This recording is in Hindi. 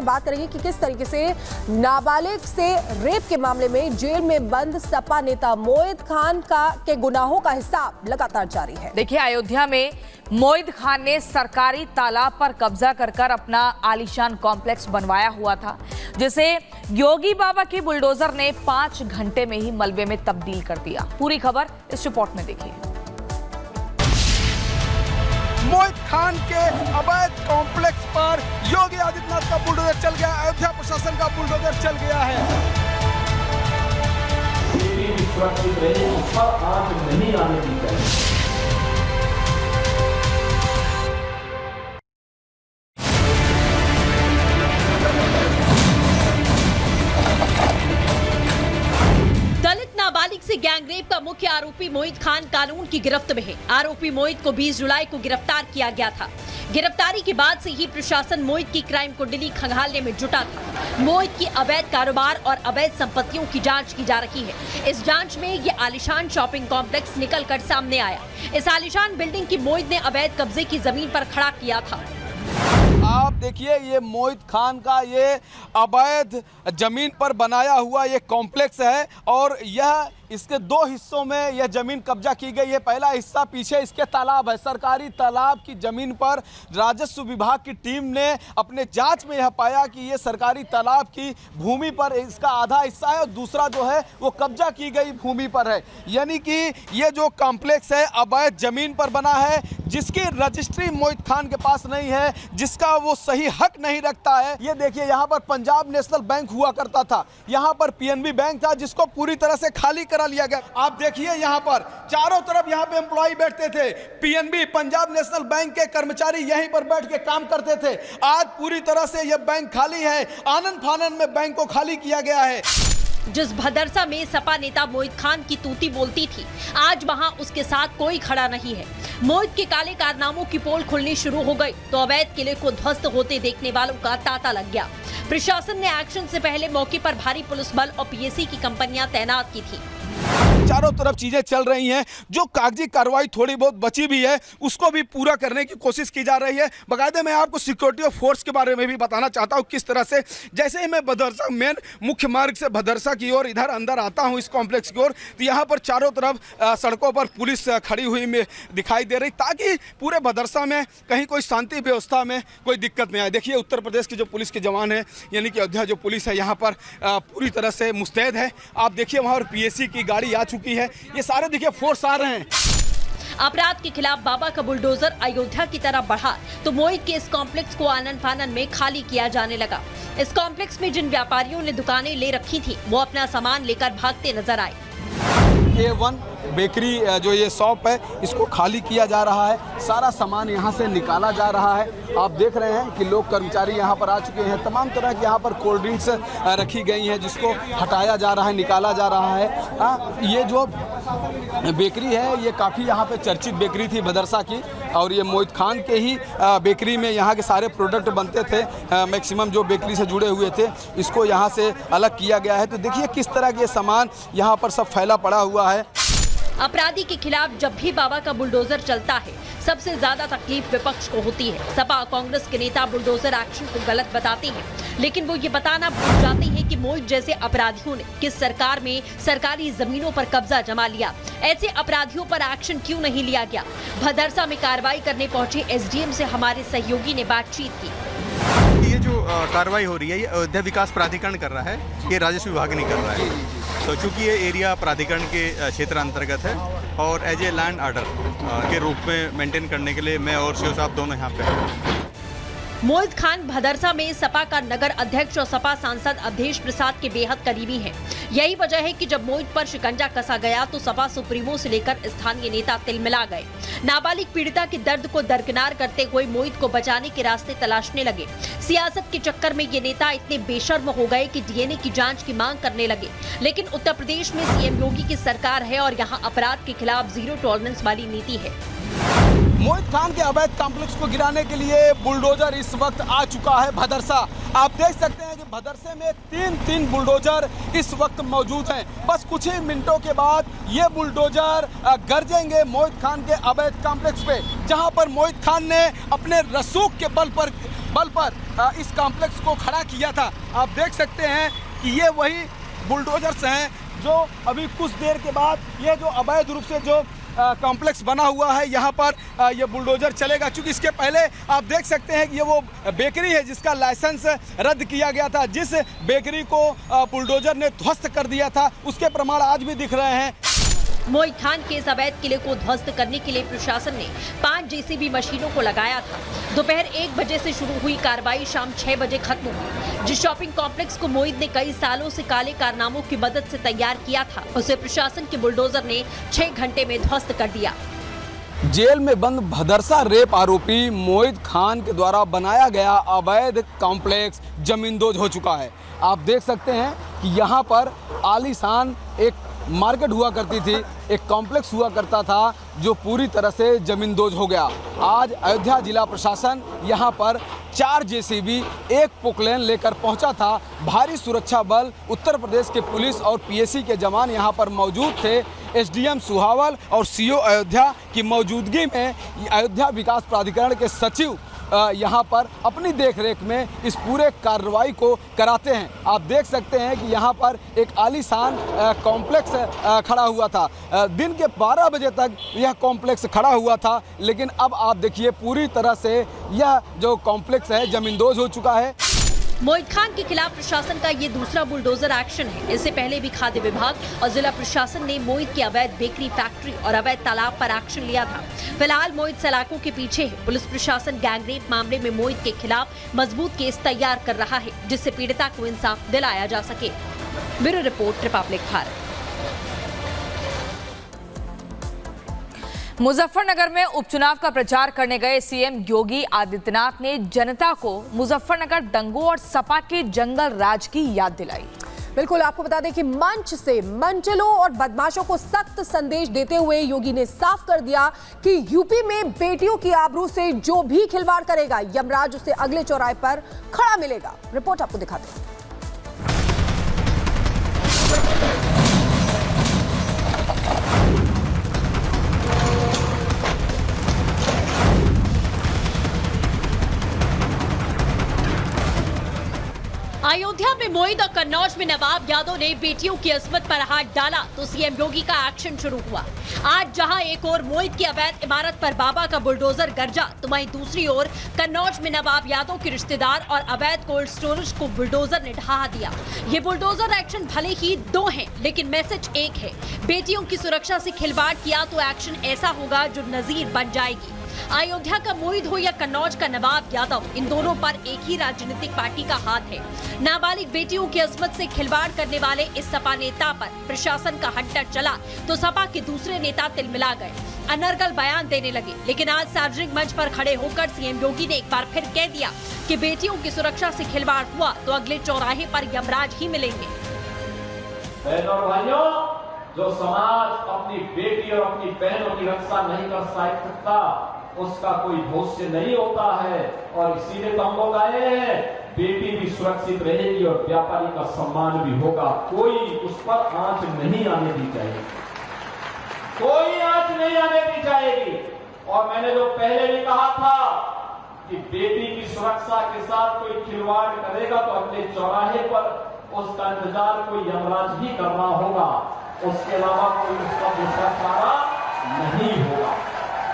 बात करेंगे कि किस तरीके से नाबालिग से रेप के मामले में जेल में बंद सपा नेता मोहित खान के गुनाहों का हिसाब लगातार जारी है। देखिए, अयोध्या में मोहित खान ने सरकारी तालाब पर कब्जा कर अपना आलीशान कॉम्प्लेक्स बनवाया हुआ था, जिसे योगी बाबा के बुलडोजर ने 5 घंटे में ही मलबे में तब्दील कर दिया। पूरी खबर इस रिपोर्ट में देखिए। मोहित खान के अवैध कॉम्प्लेक्स पर योगी आदित्यनाथ का बुलडोजर चल गया, अयोध्या प्रशासन का बुलडोजर चल गया है। नहीं आने दी जाए। नाबालिग से गैंगरेप का मुख्य आरोपी मोहित खान कानून की गिरफ्त में है। आरोपी मोहित को 20 जुलाई को गिरफ्तार किया गया था। गिरफ्तारी के बाद से ही प्रशासन मोहित की क्राइम कुंडली खंगालने में जुटा था। मोहित की अवैध कारोबार और अवैध संपत्तियों की जांच की जा रही है। इस जांच में ये आलीशान शॉपिंग कॉम्प्लेक्स निकल कर सामने आया। इस आलीशान बिल्डिंग की मोहित ने अवैध कब्जे की जमीन पर खड़ा किया था। आप देखिए, ये मोहित खान का ये अवैध जमीन पर बनाया हुआ ये कॉम्प्लेक्स है और यह इसके 2 हिस्सों में यह जमीन कब्जा की गई है। पहला हिस्सा पीछे इसके तालाब है। सरकारी तालाब की जमीन पर राजस्व विभाग की टीम ने अपने जांच में यह पाया कि ये सरकारी तालाब की भूमि पर इसका आधा हिस्सा है और दूसरा जो है वो कब्जा की गई भूमि पर है। यानी कि ये जो कॉम्प्लेक्स है अवैध जमीन पर बना है, जिसकी रजिस्ट्री मोहित खान के पास नहीं है, जिसका वो सही हक नहीं रखता है। ये देखिए, यहाँ पर पंजाब नेशनल बैंक हुआ करता था, यहाँ पर पीएनबी बैंक था, जिसको पूरी तरह से खाली करा लिया गया। आप देखिए, यहाँ पर चारों तरफ यहाँ पे एम्प्लॉय बैठते थे। पीएनबी पंजाब नेशनल बैंक के कर्मचारी यहीं पर बैठ के काम करते थे। आज पूरी तरह से यह बैंक खाली है। आनन फानन में बैंक को खाली किया गया है। जिस भदरसा में सपा नेता मोहित खान की तूती बोलती थी, आज वहां उसके साथ कोई खड़ा नहीं है। मोहित के काले कारनामों की पोल खुलनी शुरू हो गई तो अवैध किले को ध्वस्त होते देखने वालों का तांता लग गया। प्रशासन ने एक्शन से पहले मौके पर भारी पुलिस बल और पीएसी की कंपनियां तैनात की थी। चारों तरफ चीजें चल रही हैं। जो कागजी कार्रवाई थोड़ी बहुत बची भी है उसको भी पूरा करने की कोशिश की जा रही है। बकायदे मैं आपको सिक्योरिटी ऑफ फोर्स के बारे में भी बताना चाहता हूं, किस तरह से जैसे ही मैं भदरसा मेन मुख्य मार्ग से भदरसा की ओर इधर अंदर आता हूं इस कॉम्प्लेक्स की ओर, तो यहाँ पर चारों तरफ सड़कों पर पुलिस खड़ी हुई में दिखाई दे रही, ताकि पूरे भदरसा में कहीं कोई शांति व्यवस्था में कोई दिक्कत नहीं आए। देखिए, उत्तर प्रदेश के जो पुलिस के जवान हैं, यानी कि अयोध्या जो पुलिस है यहाँ पर पूरी तरह से मुस्तैद है। आप देखिए, वहाँ पर पीएसी की गाड़ी आ चुकी है। ये सारे देखिए फोर्स आ रहे हैं। अपराध के खिलाफ बाबा का बुलडोजर अयोध्या की तरफ बढ़ा तो मोहित के इस कॉम्प्लेक्स को आनन फानन में खाली किया जाने लगा। इस कॉम्प्लेक्स में जिन व्यापारियों ने दुकानें ले रखी थी, वो अपना सामान लेकर भागते नजर आए। A1 बेकरी जो ये शॉप है, इसको खाली किया जा रहा है। सारा सामान यहाँ से निकाला जा रहा है। आप देख रहे हैं कि लोग कर्मचारी यहाँ पर आ चुके हैं। तमाम तरह की यहाँ पर कोल्ड ड्रिंक्स रखी गई हैं, जिसको हटाया जा रहा है, निकाला जा रहा है। ये जो बेकरी है, ये काफ़ी यहाँ पे चर्चित बेकरी थी भदरसा की, और ये मोहित खान के ही बेकरी में यहाँ के सारे प्रोडक्ट बनते थे। मैक्सिमम जो बेकरी से जुड़े हुए थे, इसको यहाँ से अलग किया गया है। तो देखिए किस तरह के सामान यहाँ पर सब फैला पड़ा हुआ है। अपराधी के खिलाफ जब भी बाबा का बुलडोजर चलता है, सबसे ज्यादा तकलीफ विपक्ष को होती है। सपा कांग्रेस के नेता बुलडोजर एक्शन को गलत बताते हैं, लेकिन वो ये बताना भूल जाते हैं कि मोहित जैसे अपराधियों ने किस सरकार में सरकारी जमीनों पर कब्जा जमा लिया। ऐसे अपराधियों पर एक्शन क्यों नहीं लिया गया? भदरसा में कार्रवाई करने पहुंचे एसडीएम से हमारे सहयोगी ने बातचीत की। ये जो कार्रवाई हो रही है, ये अयोध्या विकास प्राधिकरण कर रहा है, ये राजस्व विभाग नहीं कर रहा है। तो चूंकि ये एरिया प्राधिकरण के क्षेत्र अंतर्गत है और एज ए लैंड ऑर्डर के रूप में मेंटेन करने के लिए मैं और सीओ साहब दोनों यहाँ पे हैं। मोहित खान भदरसा में सपा का नगर अध्यक्ष और सपा सांसद अवधेश प्रसाद के बेहद करीबी हैं। यही वजह है कि जब मोहित पर शिकंजा कसा गया तो सपा सुप्रीमो से लेकर स्थानीय नेता तिलमिला गए। नाबालिग पीड़िता के दर्द को दरकिनार करते हुए मोहित को बचाने के रास्ते तलाशने लगे। सियासत के चक्कर में ये नेता इतने बेशर्म हो गए कि डीएनए की जांच की मांग करने लगे। लेकिन उत्तर प्रदेश में सीएम योगी की सरकार है और यहाँ अपराध के खिलाफ जीरो टॉलरेंस वाली नीति है। मोहित खान के अवैध कॉम्प्लेक्स को गिराने के लिए बुलडोजर इस वक्त आ चुका है भदरसा। आप देख सकते हैं कि भदरसे में तीन बुलडोजर इस वक्त मौजूद हैं। बस कुछ ही मिनटों के बाद ये बुलडोजर गरजेंगे मोहित खान के अवैध कॉम्प्लेक्स पे, जहां पर मोहित खान ने अपने रसूख के बल पर बल पर इस कॉम्प्लेक्स को खड़ा किया था। आप देख सकते हैं कि ये वही बुलडोजर्स हैं जो अभी कुछ देर के बाद ये जो अवैध रूप से जो कॉम्प्लेक्स बना हुआ है यहाँ पर ये बुलडोजर चलेगा। चूँकि इसके पहले आप देख सकते हैं कि ये वो बेकरी है जिसका लाइसेंस रद्द किया गया था, जिस बेकरी को बुलडोजर ने ध्वस्त कर दिया था, उसके प्रमाण आज भी दिख रहे हैं। मोहित खान के इस अवैध किले को ध्वस्त करने के लिए प्रशासन ने 5 जेसीबी मशीनों को लगाया था। दोपहर 1 बजे से शुरू हुई कार्रवाई शाम 6 बजे खत्म हुई। जिस शॉपिंग कॉम्प्लेक्स को मोहित ने कई सालों से काले कारनामों की मदद से तैयार किया था, उसे प्रशासन के बुलडोजर ने 6 घंटे में ध्वस्त कर दिया। जेल में बंद भदरसा रेप आरोपी मोहित खान के द्वारा बनाया गया अवैध कॉम्प्लेक्स जमींदोज हो चुका है। आप देख सकते हैं कि यहाँ पर आलीशान एक मार्केट हुआ करती थी, एक कॉम्प्लेक्स हुआ करता था जो पूरी तरह से जमींदोज हो गया। आज अयोध्या जिला प्रशासन यहाँ पर 4 जेसीबी, 1 पोकलेन लेकर पहुँचा था। भारी सुरक्षा बल, उत्तर प्रदेश के पुलिस और पीएसी के जवान यहाँ पर मौजूद थे। एसडीएम सुहावल और सीओ अयोध्या की मौजूदगी में अयोध्या विकास प्राधिकरण के सचिव यहाँ पर अपनी देखरेख में इस पूरे कार्रवाई को कराते हैं। आप देख सकते हैं कि यहाँ पर एक आलीशान कॉम्प्लेक्स खड़ा हुआ था। दिन के 12 बजे तक यह कॉम्प्लेक्स खड़ा हुआ था, लेकिन अब आप देखिए पूरी तरह से यह जो कॉम्प्लेक्स है जमींदोज हो चुका है। मोहित खान के खिलाफ प्रशासन का ये दूसरा बुलडोजर एक्शन है। इससे पहले भी खाद्य विभाग और जिला प्रशासन ने मोहित की अवैध बेकरी फैक्ट्री और अवैध तालाब पर एक्शन लिया था। फिलहाल मोहित सलाखों के पीछे है। पुलिस प्रशासन गैंगरेप मामले में मोहित के खिलाफ मजबूत केस तैयार कर रहा है, जिससे पीड़िता को इंसाफ दिलाया जा सके। Bureau report, Republic Bharat. Muzaffarnagar में उपचुनाव का प्रचार करने गए सीएम योगी आदित्यनाथ ने जनता को मुजफ्फरनगर दंगों और सपा के जंगल राज की याद दिलाई। बिल्कुल, आपको बता दें कि मंच से मंचलों और बदमाशों को सख्त संदेश देते हुए योगी ने साफ कर दिया कि यूपी में बेटियों की आबरू से जो भी खिलवाड़ करेगा, यमराज उसे अगले चौराहे पर खड़ा मिलेगा। रिपोर्ट आपको दिखाते हैं। अयोध्या में मोहित और कन्नौज में नवाब यादव ने बेटियों की अस्मत पर हाथ डाला तो सीएम योगी का एक्शन शुरू हुआ। आज जहां एक ओर मोहित की अवैध इमारत पर बाबा का बुलडोजर गरजा, तो वहीं दूसरी ओर कन्नौज में नवाब यादव के रिश्तेदार और अवैध कोल्ड स्टोरेज को बुलडोजर ने ढहा दिया। ये बुलडोजर एक्शन भले ही 2 हैं, लेकिन मैसेज एक है। बेटियों की सुरक्षा से खिलवाड़ किया तो एक्शन ऐसा होगा जो नजीर बन जाएगी। अयोध्या का मोहित हो या कन्नौज का नवाब यादव, इन दोनों पर एक ही राजनीतिक पार्टी का हाथ है। नाबालिग बेटियों की अस्मत से खिलवाड़ करने वाले इस सपा नेता पर प्रशासन का हंटर चला तो सपा के दूसरे नेता तिलमिला गए, अनर्गल बयान देने लगे। लेकिन आज सार्वजनिक मंच पर खड़े होकर सीएम योगी ने एक बार फिर कह दिया कि बेटियों की सुरक्षा से खिलवाड़ हुआ तो अगले चौराहे पर यमराज ही मिलेंगे। बहनों और भाइयों, जो समाज अपनी बेटी और अपनी बहनों की रक्षा नहीं कर सकता, उसका कोई भविष्य नहीं होता है। और इसीलिए तो हम लोग आए हैं, बेटी भी सुरक्षित रहेगी और व्यापारी का सम्मान भी होगा। कोई उस पर आंच नहीं आने दी जाएगी, कोई आंच नहीं आने दी जाएगी। और मैंने जो पहले भी कहा था कि बेटी की सुरक्षा के साथ कोई खिलवाड़ करेगा तो अगले चौराहे पर उसका इंतजार कोई यमराज ही करना होगा, उसके अलावा कोई उसका दूसरा चारा नहीं होगा।